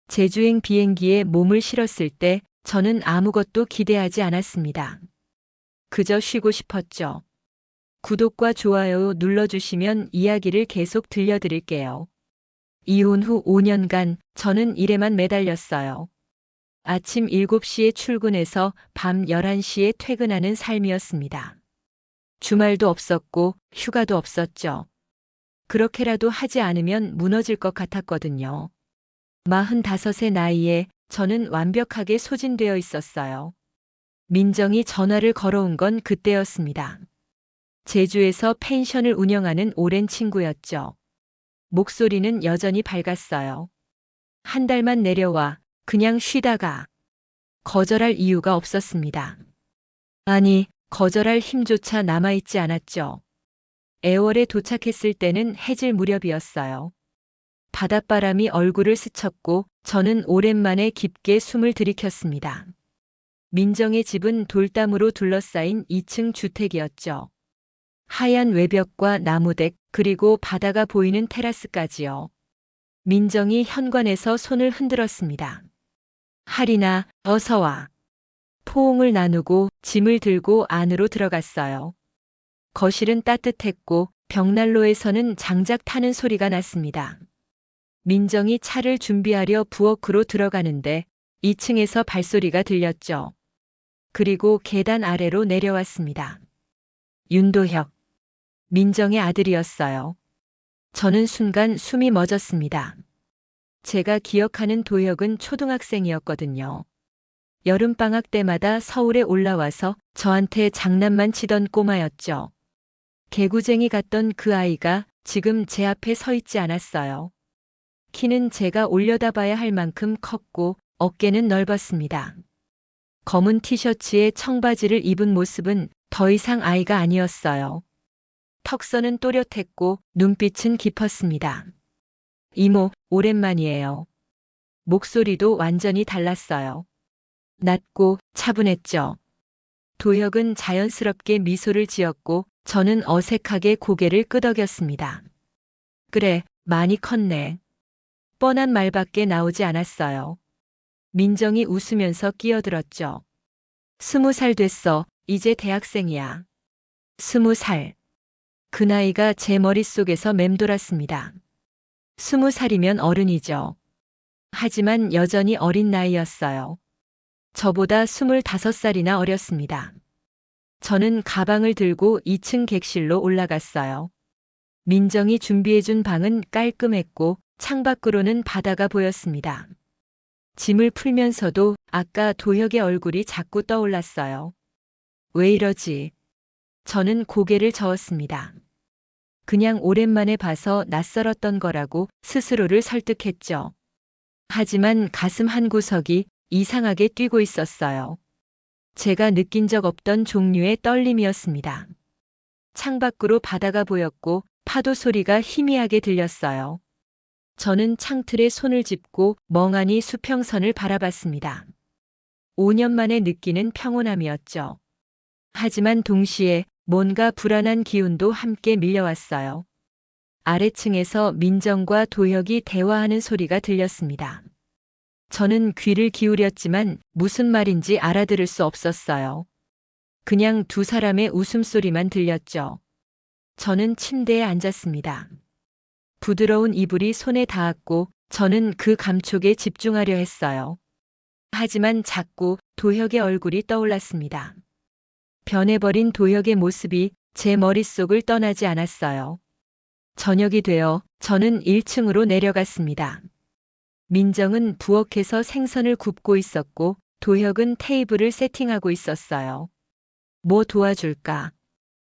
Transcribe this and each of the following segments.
제주행 비행기에 몸을 실었을 때 저는 아무것도 기대하지 않았습니다. 그저 쉬고 싶었죠. 구독과 좋아요 눌러주시면 이야기를 계속 들려드릴게요. 이혼 후 5년간 저는 일에만 매달렸어요. 아침 7시에 출근해서 밤 11시에 퇴근하는 삶이었습니다. 주말도 없었고 휴가도 없었죠. 그렇게라도 하지 않으면 무너질 것 같았거든요. 45의 나이에 저는 완벽하게 소진되어 있었어요. 민정이 전화를 걸어온 건 그때였습니다. 제주에서 펜션을 운영하는 오랜 친구였죠. 목소리는 여전히 밝았어요. 한 달만 내려와 그냥 쉬다가. 거절할 이유가 없었습니다. 아니, 거절할 힘조차 남아있지 않았죠. 애월에 도착했을 때는 해질 무렵이었어요. 바닷바람이 얼굴을 스쳤고 저는 오랜만에 깊게 숨을 들이켰습니다. 민정의 집은 돌담으로 둘러싸인 2층 주택이었죠. 하얀 외벽과 나무댁 그리고 바다가 보이는 테라스까지요. 민정이 현관에서 손을 흔들었습니다. 하리나, 어서 와. 포옹을 나누고 짐을 들고 안으로 들어갔어요. 거실은 따뜻했고 벽난로에서는 장작 타는 소리가 났습니다. 민정이 차를 준비하려 부엌으로 들어가는데 2층에서 발소리가 들렸죠. 그리고 계단 아래로 내려왔습니다. 윤도혁. 민정의 아들이었어요. 저는 순간 숨이 멎었습니다. 제가 기억하는 도혁은 초등학생이었거든요. 여름방학 때마다 서울에 올라와서 저한테 장난만 치던 꼬마였죠. 개구쟁이 같던 그 아이가 지금 제 앞에 서 있지 않았어요. 키는 제가 올려다봐야 할 만큼 컸고 어깨는 넓었습니다. 검은 티셔츠에 청바지를 입은 모습은 더 이상 아이가 아니었어요. 턱선은 또렷했고 눈빛은 깊었습니다. 이모, 오랜만이에요. 목소리도 완전히 달랐어요. 낮고 차분했죠. 도혁은 자연스럽게 미소를 지었고 저는 어색하게 고개를 끄덕였습니다. 그래, 많이 컸네. 뻔한 말밖에 나오지 않았어요. 민정이 웃으면서 끼어들었죠. 20살 됐어. 이제 대학생이야. 20살. 그 나이가 제 머릿속에서 맴돌았습니다. 20살이면 어른이죠. 하지만 여전히 어린 나이였어요. 저보다 25살이나 어렸습니다. 저는 가방을 들고 2층 객실로 올라갔어요. 민정이 준비해준 방은 깔끔했고 창밖으로는 바다가 보였습니다. 짐을 풀면서도 아까 도혁의 얼굴이 자꾸 떠올랐어요. 왜 이러지? 저는 고개를 저었습니다. 그냥 오랜만에 봐서 낯설었던 거라고 스스로를 설득했죠. 하지만 가슴 한구석이 이상하게 뛰고 있었어요. 제가 느낀 적 없던 종류의 떨림이었습니다. 창밖으로 바다가 보였고 파도 소리가 희미하게 들렸어요. 저는 창틀에 손을 짚고 멍하니 수평선을 바라봤습니다. 5년 만에 느끼는 평온함이었죠. 하지만 동시에 뭔가 불안한 기운도 함께 밀려왔어요. 아래층에서 민정과 도혁이 대화하는 소리가 들렸습니다. 저는 귀를 기울였지만 무슨 말인지 알아들을 수 없었어요. 그냥 두 사람의 웃음소리만 들렸죠. 저는 침대에 앉았습니다. 부드러운 이불이 손에 닿았고 저는 그 감촉에 집중하려 했어요. 하지만 자꾸 도혁의 얼굴이 떠올랐습니다. 변해버린 도혁의 모습이 제 머릿속을 떠나지 않았어요. 저녁이 되어 저는 1층으로 내려갔습니다. 민정은 부엌에서 생선을 굽고 있었고 도혁은 테이블을 세팅하고 있었어요. 뭐 도와줄까?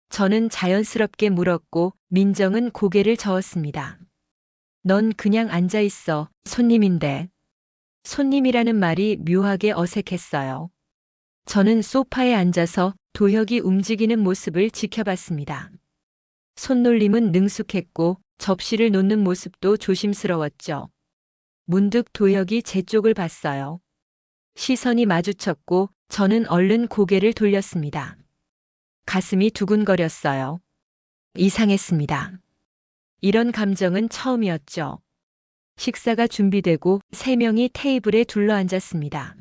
저는 자연스럽게 물었고 민정은 고개를 저었습니다. 넌 그냥 앉아 있어. 손님인데. 손님이라는 말이 묘하게 어색했어요. 저는 소파에 앉아서 도혁이 움직이는 모습을 지켜봤습니다. 손놀림은 능숙했고 접시를 놓는 모습도 조심스러웠죠. 문득 도혁이 제 쪽을 봤어요. 시선이 마주쳤고 저는 얼른 고개를 돌렸습니다. 가슴이 두근거렸어요. 이상했습니다. 이런 감정은 처음이었죠. 식사가 준비되고 3명이 테이블에 둘러앉았습니다.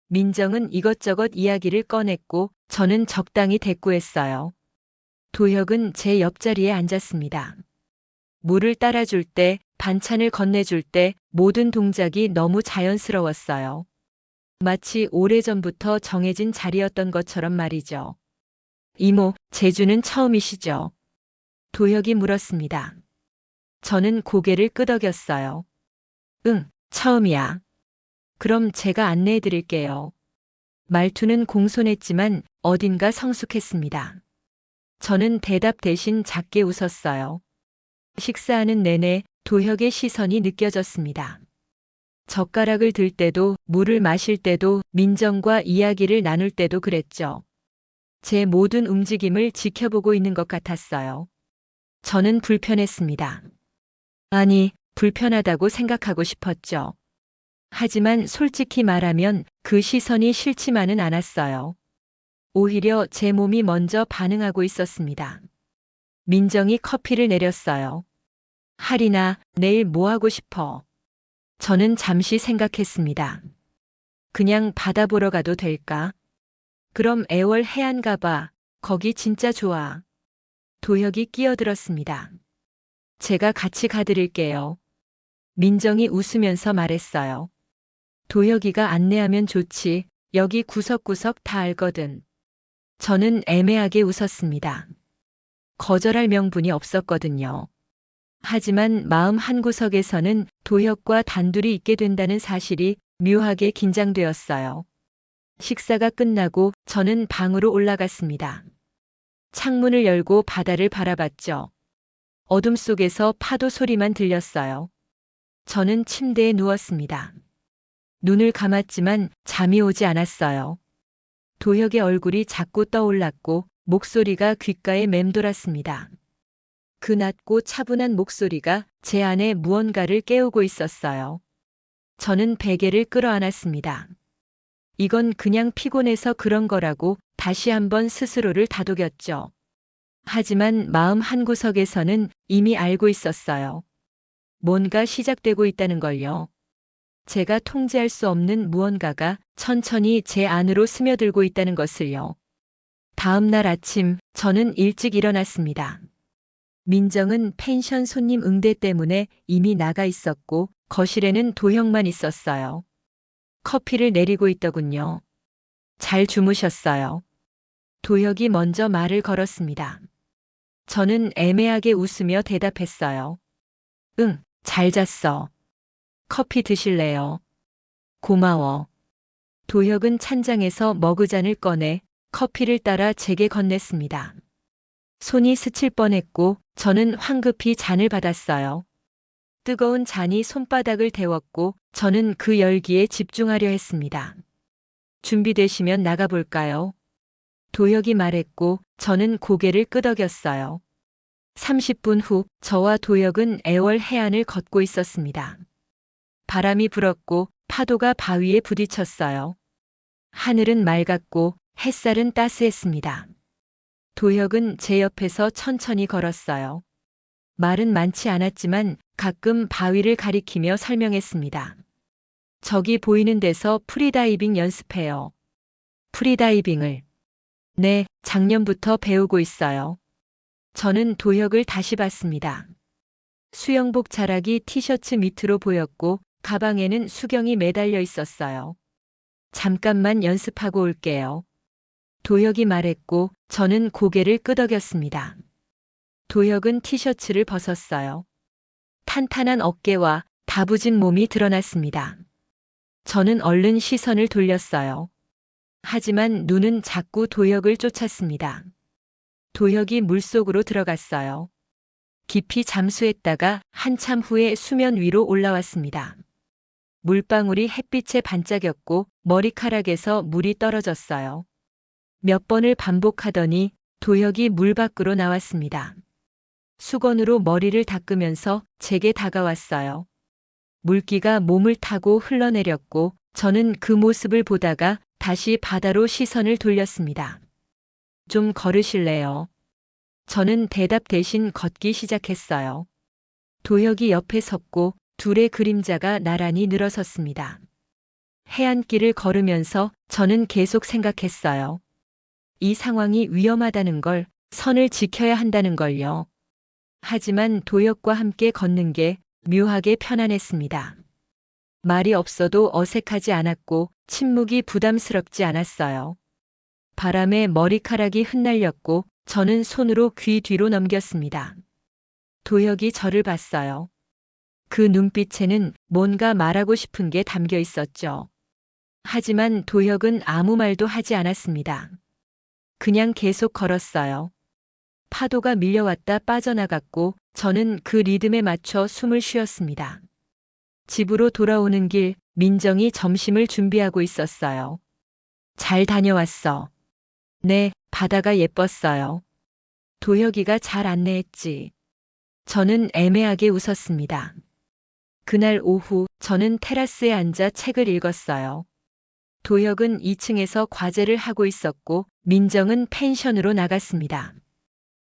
민정은 이것저것 이야기를 꺼냈고 저는 적당히 대꾸했어요. 도혁은 제 옆자리에 앉았습니다. 물을 따라줄 때, 반찬을 건네줄 때 모든 동작이 너무 자연스러웠어요. 마치 오래전부터 정해진 자리였던 것처럼 말이죠. 이모, 제주는 처음이시죠? 도혁이 물었습니다. 저는 고개를 끄덕였어요. 응, 처음이야. 그럼 제가 안내해 드릴게요. 말투는 공손했지만 어딘가 성숙했습니다. 저는 대답 대신 작게 웃었어요. 식사하는 내내 도혁의 시선이 느껴졌습니다. 젓가락을 들 때도, 물을 마실 때도, 민정과 이야기를 나눌 때도 그랬죠. 제 모든 움직임을 지켜보고 있는 것 같았어요. 저는 불편했습니다. 아니, 불편하다고 생각하고 싶었죠. 하지만 솔직히 말하면 그 시선이 싫지만은 않았어요. 오히려 제 몸이 먼저 반응하고 있었습니다. 민정이 커피를 내렸어요. 하리나, 내일 뭐 하고 싶어? 저는 잠시 생각했습니다. 그냥 바다 보러 가도 될까? 그럼 애월 해안 가봐. 거기 진짜 좋아. 도혁이 끼어들었습니다. 제가 같이 가드릴게요. 민정이 웃으면서 말했어요. 도혁이가 안내하면 좋지. 여기 구석구석 다 알거든. 저는 애매하게 웃었습니다. 거절할 명분이 없었거든요. 하지만 마음 한구석에서는 도혁과 단둘이 있게 된다는 사실이 묘하게 긴장되었어요. 식사가 끝나고 저는 방으로 올라갔습니다. 창문을 열고 바다를 바라봤죠. 어둠 속에서 파도 소리만 들렸어요. 저는 침대에 누웠습니다. 눈을 감았지만 잠이 오지 않았어요. 도혁의 얼굴이 자꾸 떠올랐고 목소리가 귓가에 맴돌았습니다. 그 낮고 차분한 목소리가 제 안에 무언가를 깨우고 있었어요. 저는 베개를 끌어안았습니다. 이건 그냥 피곤해서 그런 거라고 다시 한번 스스로를 다독였죠. 하지만 마음 한구석에서는 이미 알고 있었어요. 뭔가 시작되고 있다는 걸요. 제가 통제할 수 없는 무언가가 천천히 제 안으로 스며들고 있다는 것을요. 다음 날 아침 저는 일찍 일어났습니다. 민정은 펜션 손님 응대 때문에 이미 나가 있었고 거실에는 도형만 있었어요. 커피를 내리고 있더군요. 잘 주무셨어요. 도혁이 먼저 말을 걸었습니다. 저는 애매하게 웃으며 대답했어요. 응, 잘 잤어. 커피 드실래요? 고마워. 도혁은 찬장에서 머그잔을 꺼내 커피를 따라 제게 건넸습니다. 손이 스칠 뻔했고 저는 황급히 잔을 받았어요. 뜨거운 잔이 손바닥을 데웠고 저는 그 열기에 집중하려 했습니다. 준비되시면 나가볼까요? 도혁이 말했고 저는 고개를 끄덕였어요. 30분 후 저와 도혁은 애월 해안을 걷고 있었습니다. 바람이 불었고 파도가 바위에 부딪혔어요. 하늘은 맑았고 햇살은 따스했습니다. 도혁은 제 옆에서 천천히 걸었어요. 말은 많지 않았지만 가끔 바위를 가리키며 설명했습니다. 저기 보이는 데서 프리다이빙 연습해요. 프리다이빙을. 네, 작년부터 배우고 있어요. 저는 도혁을 다시 봤습니다. 수영복 자락이 티셔츠 밑으로 보였고 가방에는 수경이 매달려 있었어요. 잠깐만 연습하고 올게요. 도혁이 말했고 저는 고개를 끄덕였습니다. 도혁은 티셔츠를 벗었어요. 탄탄한 어깨와 다부진 몸이 드러났습니다. 저는 얼른 시선을 돌렸어요. 하지만 눈은 자꾸 도혁을 쫓았습니다. 도혁이 물속으로 들어갔어요. 깊이 잠수했다가 한참 후에 수면 위로 올라왔습니다. 물방울이 햇빛에 반짝였고 머리카락에서 물이 떨어졌어요. 몇 번을 반복하더니 도혁이 물 밖으로 나왔습니다. 수건으로 머리를 닦으면서 제게 다가왔어요. 물기가 몸을 타고 흘러내렸고 저는 그 모습을 보다가 다시 바다로 시선을 돌렸습니다. 좀 걸으실래요? 저는 대답 대신 걷기 시작했어요. 도혁이 옆에 섰고 둘의 그림자가 나란히 늘어섰습니다. 해안길을 걸으면서 저는 계속 생각했어요. 이 상황이 위험하다는 걸, 선을 지켜야 한다는 걸요. 하지만 도혁과 함께 걷는 게 묘하게 편안했습니다. 말이 없어도 어색하지 않았고 침묵이 부담스럽지 않았어요. 바람에 머리카락이 흩날렸고 저는 손으로 귀 뒤로 넘겼습니다. 도혁이 저를 봤어요. 그 눈빛에는 뭔가 말하고 싶은 게 담겨 있었죠. 하지만 도혁은 아무 말도 하지 않았습니다. 그냥 계속 걸었어요. 파도가 밀려왔다 빠져나갔고 저는 그 리듬에 맞춰 숨을 쉬었습니다. 집으로 돌아오는 길, 민정이 점심을 준비하고 있었어요. 잘 다녀왔어. 네, 바다가 예뻤어요. 도혁이가 잘 안내했지. 저는 애매하게 웃었습니다. 그날 오후 저는 테라스에 앉아 책을 읽었어요. 도혁은 2층에서 과제를 하고 있었고 민정은 펜션으로 나갔습니다.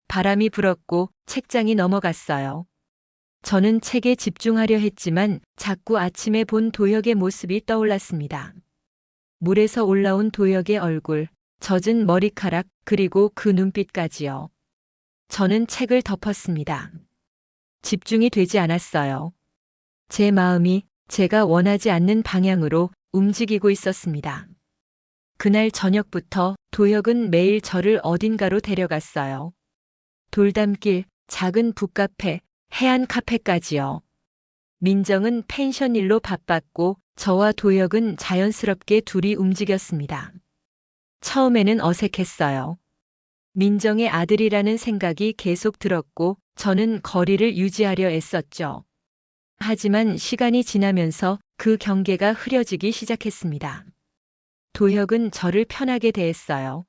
바람이 불었고 책장이 넘어갔어요. 저는 책에 집중하려 했지만 자꾸 아침에 본 도혁의 모습이 떠올랐습니다. 물에서 올라온 도혁의 얼굴, 젖은 머리카락, 그리고 그 눈빛까지요. 저는 책을 덮었습니다. 집중이 되지 않았어요. 제 마음이 제가 원하지 않는 방향으로 움직이고 있었습니다. 그날 저녁부터 도혁은 매일 저를 어딘가로 데려갔어요. 돌담길, 작은 북카페, 해안 카페까지요. 민정은 펜션 일로 바빴고 저와 도혁은 자연스럽게 둘이 움직였습니다. 처음에는 어색했어요. 민정의 아들이라는 생각이 계속 들었고 저는 거리를 유지하려 애썼죠. 하지만 시간이 지나면서 그 경계가 흐려지기 시작했습니다. 도혁은 저를 편하게 대했어요.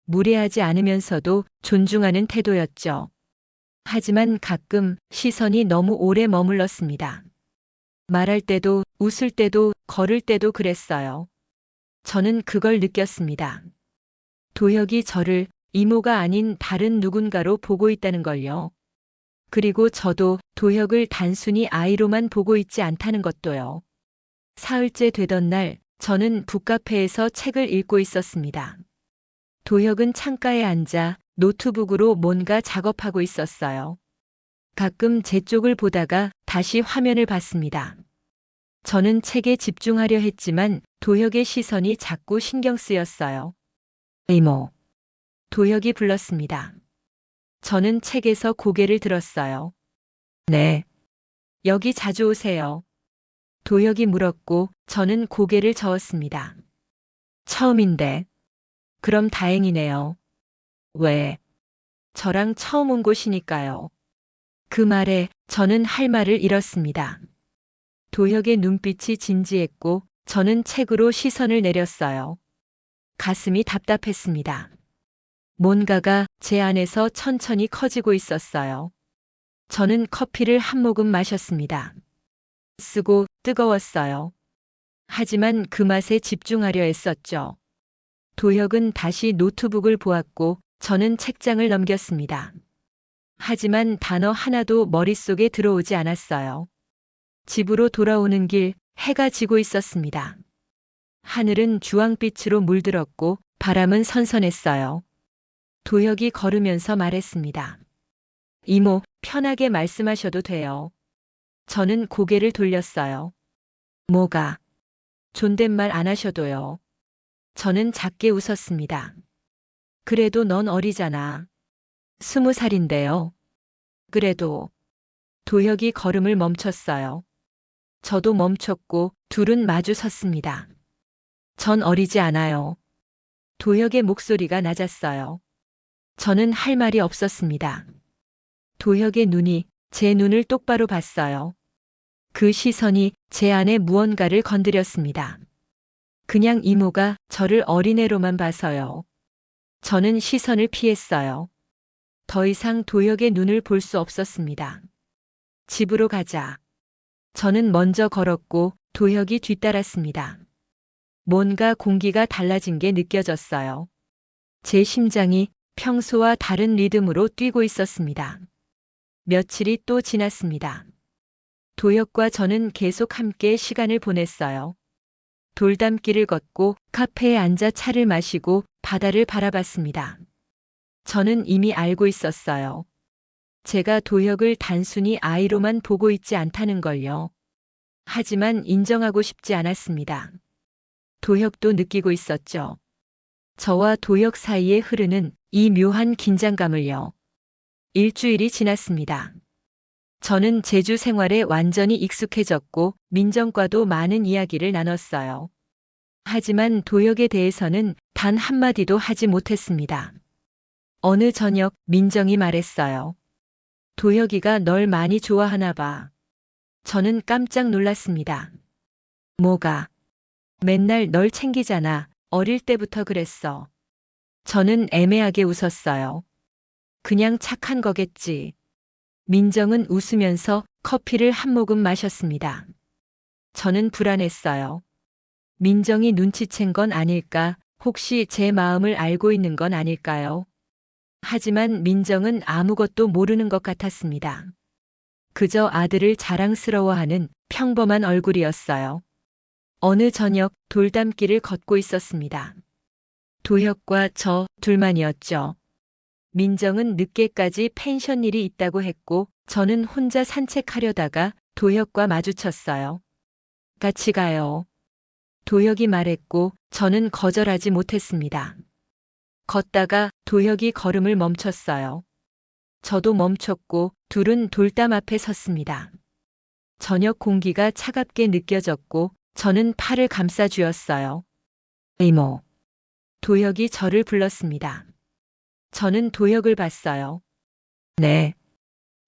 무례하지 않으면서도 존중하는 태도였죠. 하지만 가끔 시선이 너무 오래 머물렀습니다. 말할 때도, 웃을 때도, 걸을 때도 그랬어요. 저는 그걸 느꼈습니다. 도혁이 저를 이모가 아닌 다른 누군가로 보고 있다는 걸요. 그리고 저도 도혁을 단순히 아이로만 보고 있지 않다는 것도요. 사흘째 되던 날, 저는 북카페에서 책을 읽고 있었습니다. 도혁은 창가에 앉아 노트북으로 뭔가 작업하고 있었어요. 가끔 제 쪽을 보다가 다시 화면을 봤습니다. 저는 책에 집중하려 했지만 도혁의 시선이 자꾸 신경 쓰였어요. 이모. 도혁이 불렀습니다. 저는 책에서 고개를 들었어요. 네. 여기 자주 오세요. 도혁이 물었고 저는 고개를 저었습니다. 처음인데. 그럼 다행이네요. 왜? 저랑 처음 온 곳이니까요. 그 말에 저는 할 말을 잃었습니다. 도혁의 눈빛이 진지했고 저는 책으로 시선을 내렸어요. 가슴이 답답했습니다. 뭔가가 제 안에서 천천히 커지고 있었어요. 저는 커피를 한 모금 마셨습니다. 쓰고 뜨거웠어요. 하지만 그 맛에 집중하려 했었죠. 도혁은 다시 노트북을 보았고 저는 책장을 넘겼습니다. 하지만 단어 하나도 머릿속에 들어오지 않았어요. 집으로 돌아오는 길, 해가 지고 있었습니다. 하늘은 주황빛으로 물들었고 바람은 선선했어요. 도혁이 걸으면서 말했습니다. 이모, 편하게 말씀하셔도 돼요. 저는 고개를 돌렸어요. 뭐가? 존댓말 안 하셔도요. 저는 작게 웃었습니다. 그래도 넌 어리잖아. 20살인데요. 그래도. 도혁이 걸음을 멈췄어요. 저도 멈췄고 둘은 마주 섰습니다. 전 어리지 않아요. 도혁의 목소리가 낮았어요. 저는 할 말이 없었습니다. 도혁의 눈이 제 눈을 똑바로 봤어요. 그 시선이 제 안에 무언가를 건드렸습니다. 그냥 이모가 저를 어린애로만 봐서요. 저는 시선을 피했어요. 더 이상 도혁의 눈을 볼 수 없었습니다. 집으로 가자. 저는 먼저 걸었고 도혁이 뒤따랐습니다. 뭔가 공기가 달라진 게 느껴졌어요. 제 심장이 평소와 다른 리듬으로 뛰고 있었습니다. 며칠이 또 지났습니다. 도혁과 저는 계속 함께 시간을 보냈어요. 돌담길을 걷고 카페에 앉아 차를 마시고 바다를 바라봤습니다. 저는 이미 알고 있었어요. 제가 도혁을 단순히 아이로만 보고 있지 않다는 걸요. 하지만 인정하고 싶지 않았습니다. 도혁도 느끼고 있었죠. 저와 도혁 사이에 흐르는 이 묘한 긴장감을요. 일주일이 지났습니다. 저는 제주 생활에 완전히 익숙해졌고 민정과도 많은 이야기를 나눴어요. 하지만 도혁에 대해서는 단 한마디도 하지 못했습니다. 어느 저녁 민정이 말했어요. 도혁이가 널 많이 좋아하나 봐. 저는 깜짝 놀랐습니다. 뭐가? 맨날 널 챙기잖아. 어릴 때부터 그랬어. 저는 애매하게 웃었어요. 그냥 착한 거겠지. 민정은 웃으면서 커피를 한 모금 마셨습니다. 저는 불안했어요. 민정이 눈치챈 건 아닐까? 혹시 제 마음을 알고 있는 건 아닐까요? 하지만 민정은 아무것도 모르는 것 같았습니다. 그저 아들을 자랑스러워하는 평범한 얼굴이었어요. 어느 저녁 돌담길을 걷고 있었습니다. 도혁과 저 둘만이었죠. 민정은 늦게까지 펜션 일이 있다고 했고 저는 혼자 산책하려다가 도혁과 마주쳤어요. 같이 가요. 도혁이 말했고 저는 거절하지 못했습니다. 걷다가 도혁이 걸음을 멈췄어요. 저도 멈췄고 둘은 돌담 앞에 섰습니다. 저녁 공기가 차갑게 느껴졌고 저는 팔을 감싸 쥐었어요. 이모. 도혁이 저를 불렀습니다. 저는 도혁을 봤어요. 네.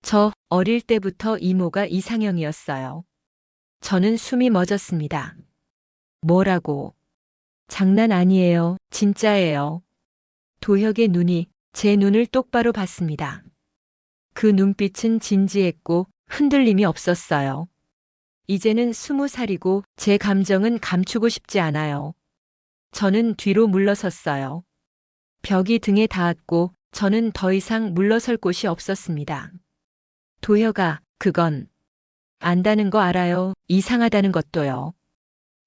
저 어릴 때부터 이모가 이상형이었어요. 저는 숨이 멎었습니다. 뭐라고? 장난 아니에요. 진짜예요. 도혁의 눈이 제 눈을 똑바로 봤습니다. 그 눈빛은 진지했고 흔들림이 없었어요. 이제는 20살이고 제 감정은 감추고 싶지 않아요. 저는 뒤로 물러섰어요. 벽이 등에 닿았고 저는 더 이상 물러설 곳이 없었습니다. 도혁아, 그건 안다는 거 알아요. 이상하다는 것도요.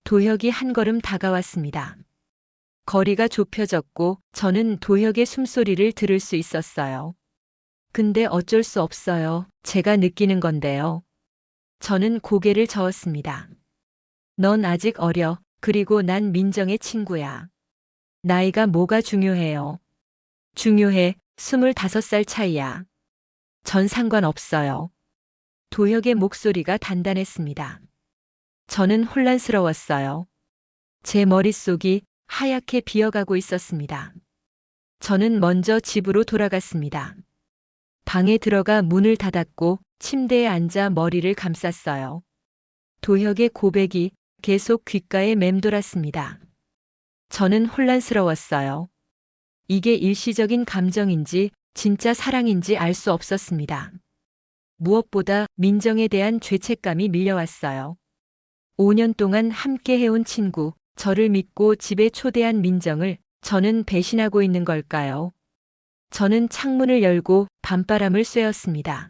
도혁이 한 걸음 다가왔습니다. 거리가 좁혀졌고 저는 도혁의 숨소리를 들을 수 있었어요. 근데 어쩔 수 없어요. 제가 느끼는 건데요. 저는 고개를 저었습니다. 넌 아직 어려. 그리고 난 민정의 친구야. 나이가 뭐가 중요해요. 중요해. 25살 차이야. 전 상관없어요. 도혁의 목소리가 단단했습니다. 저는 혼란스러웠어요. 제 머릿속이 하얗게 비어가고 있었습니다. 저는 먼저 집으로 돌아갔습니다. 방에 들어가 문을 닫았고 침대에 앉아 머리를 감쌌어요. 도혁의 고백이 계속 귓가에 맴돌았습니다. 저는 혼란스러웠어요. 이게 일시적인 감정인지 진짜 사랑인지 알 수 없었습니다. 무엇보다 민정에 대한 죄책감이 밀려왔어요. 5년 동안 함께 해온 친구, 저를 믿고 집에 초대한 민정을 저는 배신하고 있는 걸까요? 저는 창문을 열고 밤바람을 쐬었습니다.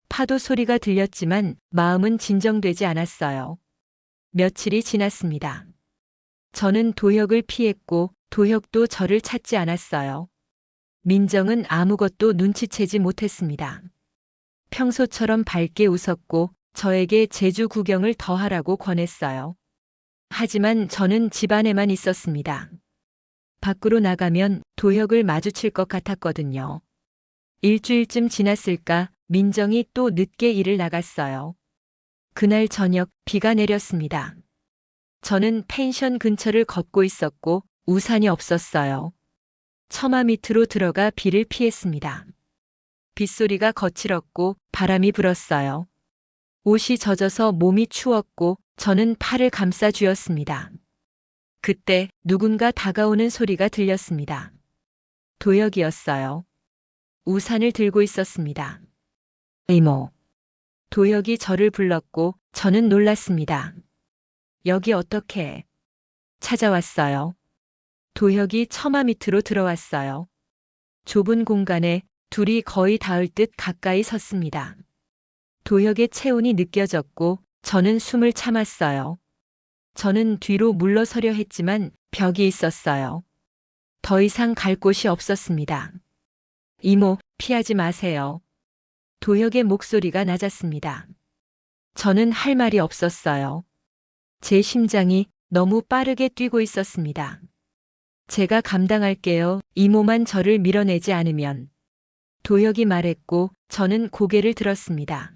파도 소리가 들렸지만 마음은 진정되지 않았어요. 며칠이 지났습니다. 저는 도혁을 피했고 도혁도 저를 찾지 않았어요. 민정은 아무것도 눈치채지 못했습니다. 평소처럼 밝게 웃었고 저에게 제주 구경을 더 하라고 권했어요. 하지만 저는 집 안에만 있었습니다. 밖으로 나가면 도혁을 마주칠 것 같았거든요. 일주일쯤 지났을까 민정이 또 늦게 일을 나갔어요. 그날 저녁 비가 내렸습니다. 저는 펜션 근처를 걷고 있었고 우산이 없었어요. 처마 밑으로 들어가 비를 피했습니다. 빗소리가 거칠었고 바람이 불었어요. 옷이 젖어서 몸이 추웠고 저는 팔을 감싸 쥐었습니다. 그때 누군가 다가오는 소리가 들렸습니다. 도혁이었어요. 우산을 들고 있었습니다. 이모. 도혁이 저를 불렀고 저는 놀랐습니다. 여기 어떻게? 찾아왔어요. 도혁이 처마 밑으로 들어왔어요. 좁은 공간에 둘이 거의 닿을 듯 가까이 섰습니다. 도혁의 체온이 느껴졌고 저는 숨을 참았어요. 저는 뒤로 물러서려 했지만 벽이 있었어요. 더 이상 갈 곳이 없었습니다. 이모, 피하지 마세요. 도혁의 목소리가 낮았습니다. 저는 할 말이 없었어요. 제 심장이 너무 빠르게 뛰고 있었습니다. 제가 감당할게요. 이모만 저를 밀어내지 않으면. 도혁이 말했고 저는 고개를 들었습니다.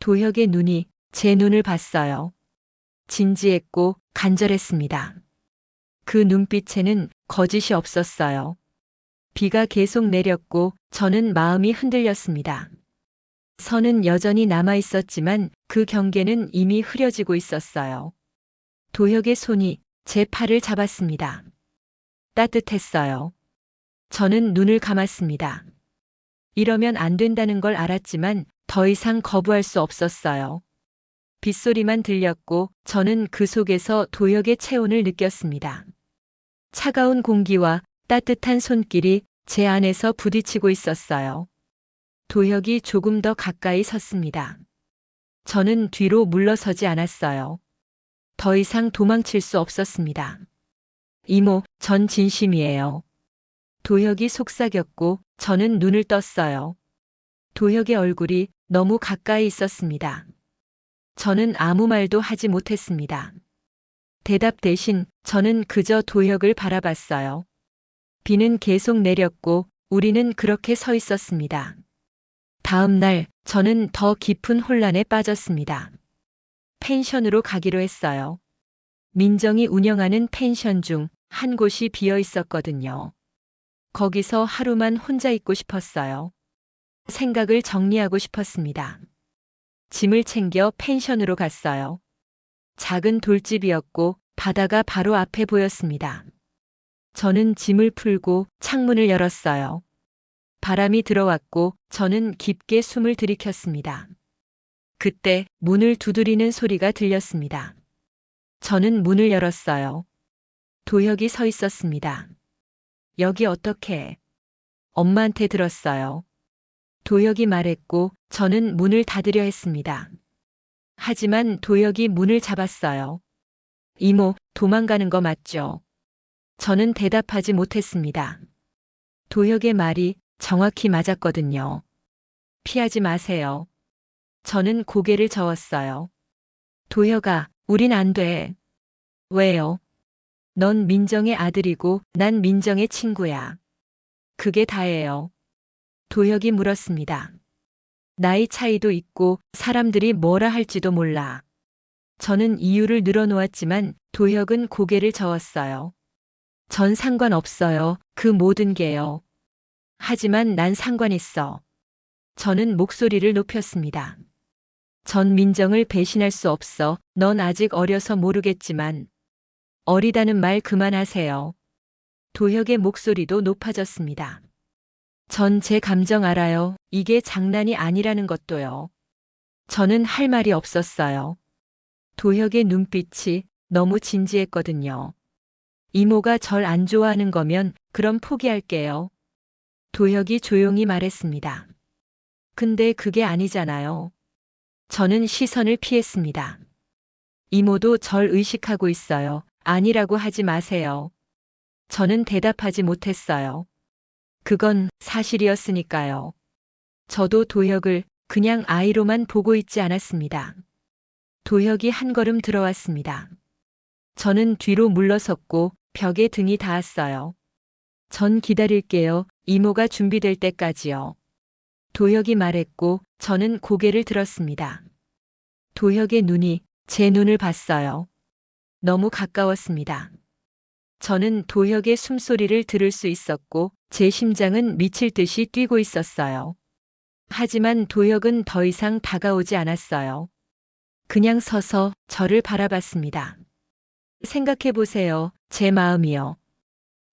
도혁의 눈이 제 눈을 봤어요. 진지했고 간절했습니다. 그 눈빛에는 거짓이 없었어요. 비가 계속 내렸고 저는 마음이 흔들렸습니다. 선은 여전히 남아 있었지만 그 경계는 이미 흐려지고 있었어요. 도혁의 손이 제 팔을 잡았습니다. 따뜻했어요. 저는 눈을 감았습니다. 이러면 안 된다는 걸 알았지만 더 이상 거부할 수 없었어요. 빗소리만 들렸고 저는 그 속에서 도혁의 체온을 느꼈습니다. 차가운 공기와 따뜻한 손길이 제 안에서 부딪히고 있었어요. 도혁이 조금 더 가까이 섰습니다. 저는 뒤로 물러서지 않았어요. 더 이상 도망칠 수 없었습니다. 이모, 전 진심이에요. 도혁이 속삭였고 저는 눈을 떴어요. 도혁의 얼굴이 너무 가까이 있었습니다. 저는 아무 말도 하지 못했습니다. 대답 대신 저는 그저 도혁을 바라봤어요. 비는 계속 내렸고 우리는 그렇게 서 있었습니다. 다음 날 저는 더 깊은 혼란에 빠졌습니다. 펜션으로 가기로 했어요. 민정이 운영하는 펜션 중 한 곳이 비어 있었거든요. 거기서 하루만 혼자 있고 싶었어요. 생각을 정리하고 싶었습니다. 짐을 챙겨 펜션으로 갔어요. 작은 돌집이었고 바다가 바로 앞에 보였습니다. 저는 짐을 풀고 창문을 열었어요. 바람이 들어왔고 저는 깊게 숨을 들이켰습니다. 그때 문을 두드리는 소리가 들렸습니다. 저는 문을 열었어요. 도혁이 서 있었습니다. 여기 어떻게? 엄마한테 들었어요. 도혁이 말했고 저는 문을 닫으려 했습니다. 하지만 도혁이 문을 잡았어요. 이모, 도망가는 거 맞죠? 저는 대답하지 못했습니다. 도혁의 말이 정확히 맞았거든요. 피하지 마세요. 저는 고개를 저었어요. 도혁아, 우린 안 돼. 왜요? 넌 민정의 아들이고 난 민정의 친구야. 그게 다예요. 도혁이 물었습니다. 나이 차이도 있고 사람들이 뭐라 할지도 몰라. 저는 이유를 늘어놓았지만 도혁은 고개를 저었어요. 전 상관없어요. 그 모든 게요. 하지만 난 상관 있어. 저는 목소리를 높였습니다. 전 민정을 배신할 수 없어. 넌 아직 어려서 모르겠지만. 어리다는 말 그만하세요. 도혁의 목소리도 높아졌습니다. 전 제 감정 알아요. 이게 장난이 아니라는 것도요. 저는 할 말이 없었어요. 도혁의 눈빛이 너무 진지했거든요. 이모가 절 안 좋아하는 거면 그럼 포기할게요. 도혁이 조용히 말했습니다. 근데 그게 아니잖아요. 저는 시선을 피했습니다. 이모도 절 의식하고 있어요. 아니라고 하지 마세요. 저는 대답하지 못했어요. 그건 사실이었으니까요. 저도 도혁을 그냥 아이로만 보고 있지 않았습니다. 도혁이 한 걸음 들어왔습니다. 저는 뒤로 물러섰고 벽에 등이 닿았어요. 전 기다릴게요. 이모가 준비될 때까지요. 도혁이 말했고 저는 고개를 들었습니다. 도혁의 눈이 제 눈을 봤어요. 너무 가까웠습니다. 저는 도혁의 숨소리를 들을 수 있었고 제 심장은 미칠 듯이 뛰고 있었어요. 하지만 도혁은 더 이상 다가오지 않았어요. 그냥 서서 저를 바라봤습니다. 생각해 보세요. 제 마음이요.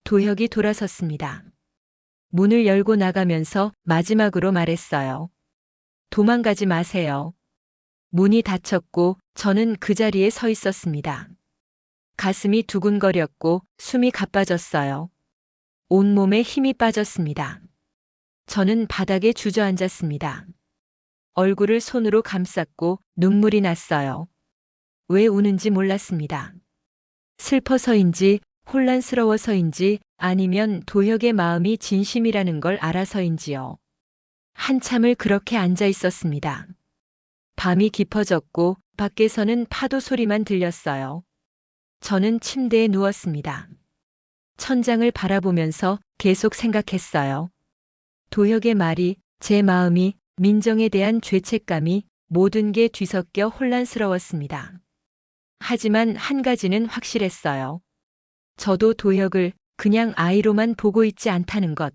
도혁이 돌아섰습니다. 문을 열고 나가면서 마지막으로 말했어요. 도망가지 마세요. 문이 닫혔고 저는 그 자리에 서 있었습니다. 가슴이 두근거렸고 숨이 가빠졌어요. 온몸에 힘이 빠졌습니다. 저는 바닥에 주저앉았습니다. 얼굴을 손으로 감쌌고 눈물이 났어요. 왜 우는지 몰랐습니다. 슬퍼서인지 혼란스러워서인지 아니면 도혁의 마음이 진심이라는 걸 알아서인지요. 한참을 그렇게 앉아 있었습니다. 밤이 깊어졌고 밖에서는 파도 소리만 들렸어요. 저는 침대에 누웠습니다. 천장을 바라보면서 계속 생각했어요. 도혁의 말이, 제 마음이, 민정에 대한 죄책감이 모든 게 뒤섞여 혼란스러웠습니다. 하지만 한 가지는 확실했어요. 저도 도혁을 그냥 아이로만 보고 있지 않다는 것.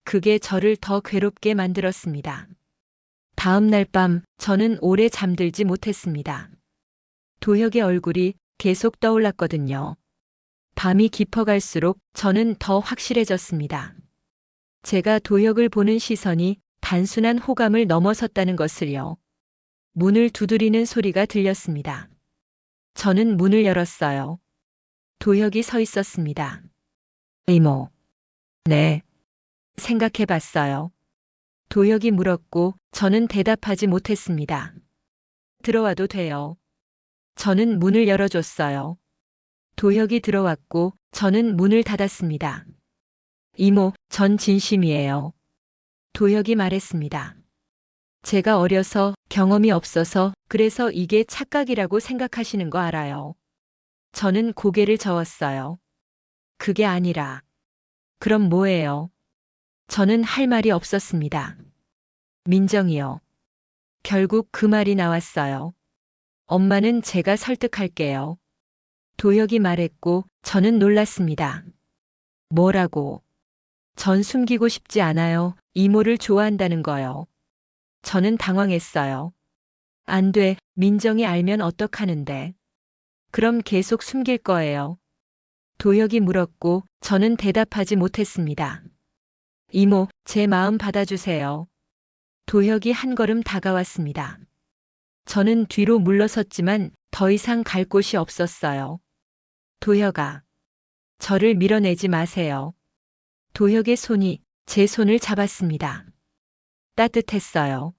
그게 저를 더 괴롭게 만들었습니다. 다음 날 밤 저는 오래 잠들지 못했습니다. 도혁의 얼굴이 계속 떠올랐거든요. 밤이 깊어갈수록 저는 더 확실해졌습니다. 제가 도혁을 보는 시선이 단순한 호감을 넘어섰다는 것을요. 문을 두드리는 소리가 들렸습니다. 저는 문을 열었어요. 도혁이 서 있었습니다. 이모. 네. 생각해 봤어요. 도혁이 물었고 저는 대답하지 못했습니다. 들어와도 돼요. 저는 문을 열어줬어요. 도혁이 들어왔고 저는 문을 닫았습니다. 이모, 전 진심이에요. 도혁이 말했습니다. 제가 어려서 경험이 없어서 그래서 이게 착각이라고 생각하시는 거 알아요. 저는 고개를 저었어요. 그게 아니라. 그럼 뭐예요? 저는 할 말이 없었습니다. 민정이요. 결국 그 말이 나왔어요. 엄마는 제가 설득할게요. 도혁이 말했고 저는 놀랐습니다. 뭐라고? 전 숨기고 싶지 않아요. 이모를 좋아한다는 거요. 저는 당황했어요. 안 돼, 민정이 알면 어떡하는데. 그럼 계속 숨길 거예요. 도혁이 물었고 저는 대답하지 못했습니다. 이모, 제 마음 받아주세요. 도혁이 한 걸음 다가왔습니다. 저는 뒤로 물러섰지만 더 이상 갈 곳이 없었어요. 도혁아, 저를 밀어내지 마세요. 도혁의 손이 제 손을 잡았습니다. 따뜻했어요.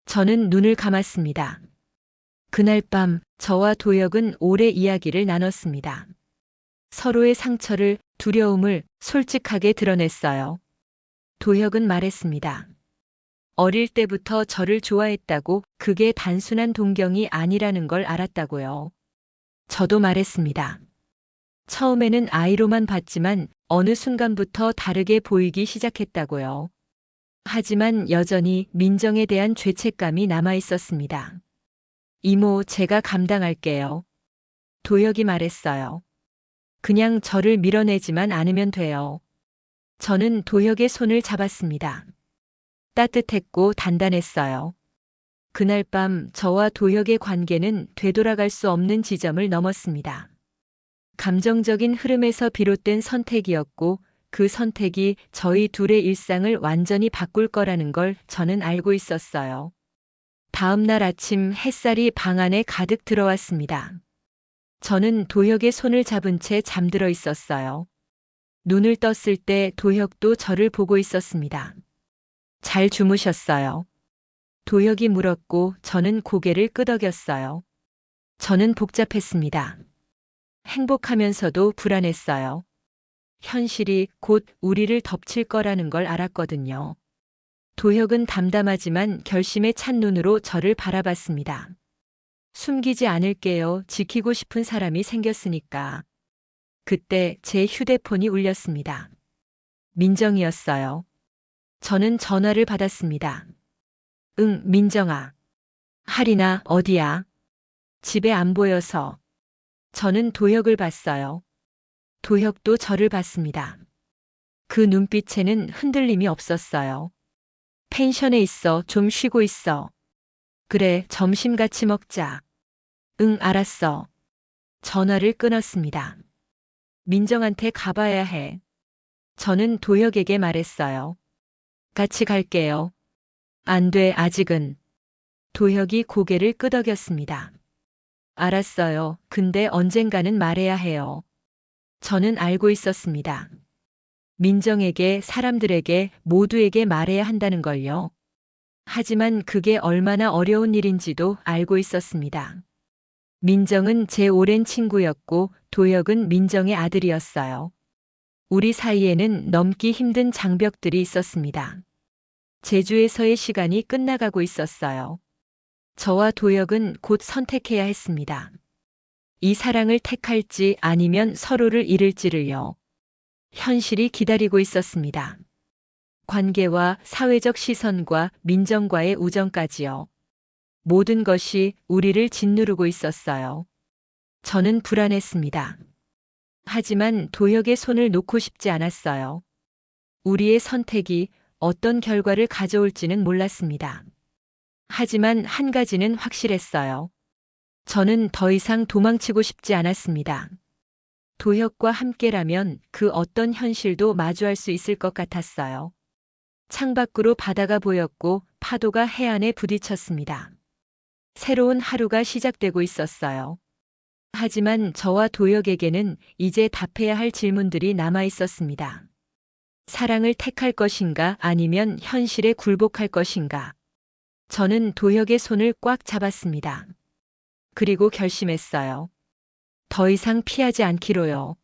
저는 눈을 감았습니다. 그날 밤 저와 도혁은 오래 이야기를 나눴습니다. 서로의 상처를, 두려움을 솔직하게 드러냈어요. 도혁은 말했습니다. 어릴 때부터 저를 좋아했다고, 그게 단순한 동경이 아니라는 걸 알았다고요. 저도 말했습니다. 처음에는 아이로만 봤지만 어느 순간부터 다르게 보이기 시작했다고요. 하지만 여전히 민정에 대한 죄책감이 남아 있었습니다. 이모, 제가 감당할게요. 도혁이 말했어요. 그냥 저를 밀어내지만 않으면 돼요. 저는 도혁의 손을 잡았습니다. 따뜻했고 단단했어요. 그날 밤 저와 도혁의 관계는 되돌아갈 수 없는 지점을 넘었습니다. 감정적인 흐름에서 비롯된 선택이었고 그 선택이 저희 둘의 일상을 완전히 바꿀 거라는 걸 저는 알고 있었어요. 다음 날 아침 햇살이 방 안에 가득 들어왔습니다. 저는 도혁의 손을 잡은 채 잠들어 있었어요. 눈을 떴을 때 도혁도 저를 보고 있었습니다. 잘 주무셨어요? 도혁이 물었고 저는 고개를 끄덕였어요. 저는 복잡했습니다. 행복하면서도 불안했어요. 현실이 곧 우리를 덮칠 거라는 걸 알았거든요. 도혁은 담담하지만 결심에 찬 눈으로 저를 바라봤습니다. 숨기지 않을게요. 지키고 싶은 사람이 생겼으니까. 그때 제 휴대폰이 울렸습니다. 민정이었어요. 저는 전화를 받았습니다. 응, 민정아. 할인아, 어디야? 집에 안 보여서. 저는 도혁을 봤어요. 도혁도 저를 봤습니다. 그 눈빛에는 흔들림이 없었어요. 펜션에 있어, 좀 쉬고 있어. 그래, 점심 같이 먹자. 응, 알았어. 전화를 끊었습니다. 민정한테 가봐야 해. 저는 도혁에게 말했어요. 같이 갈게요. 안 돼, 아직은. 도혁이 고개를 끄덕였습니다. 알았어요. 근데 언젠가는 말해야 해요. 저는 알고 있었습니다. 민정에게, 사람들에게, 모두에게 말해야 한다는 걸요. 하지만 그게 얼마나 어려운 일인지도 알고 있었습니다. 민정은 제 오랜 친구였고 도혁은 민정의 아들이었어요. 우리 사이에는 넘기 힘든 장벽들이 있었습니다. 제주에서의 시간이 끝나가고 있었어요. 저와 도혁은 곧 선택해야 했습니다. 이 사랑을 택할지 아니면 서로를 잃을지를요. 현실이 기다리고 있었습니다. 관계와 사회적 시선과 민정과의 우정까지요. 모든 것이 우리를 짓누르고 있었어요. 저는 불안했습니다. 하지만 도혁의 손을 놓고 싶지 않았어요. 우리의 선택이 어떤 결과를 가져올지는 몰랐습니다. 하지만 한 가지는 확실했어요. 저는 더 이상 도망치고 싶지 않았습니다. 도혁과 함께라면 그 어떤 현실도 마주할 수 있을 것 같았어요. 창밖으로 바다가 보였고 파도가 해안에 부딪혔습니다. 새로운 하루가 시작되고 있었어요. 하지만 저와 도혁에게는 이제 답해야 할 질문들이 남아 있었습니다. 사랑을 택할 것인가 아니면 현실에 굴복할 것인가. 저는 도혁의 손을 꽉 잡았습니다. 그리고 결심했어요. 더 이상 피하지 않기로요.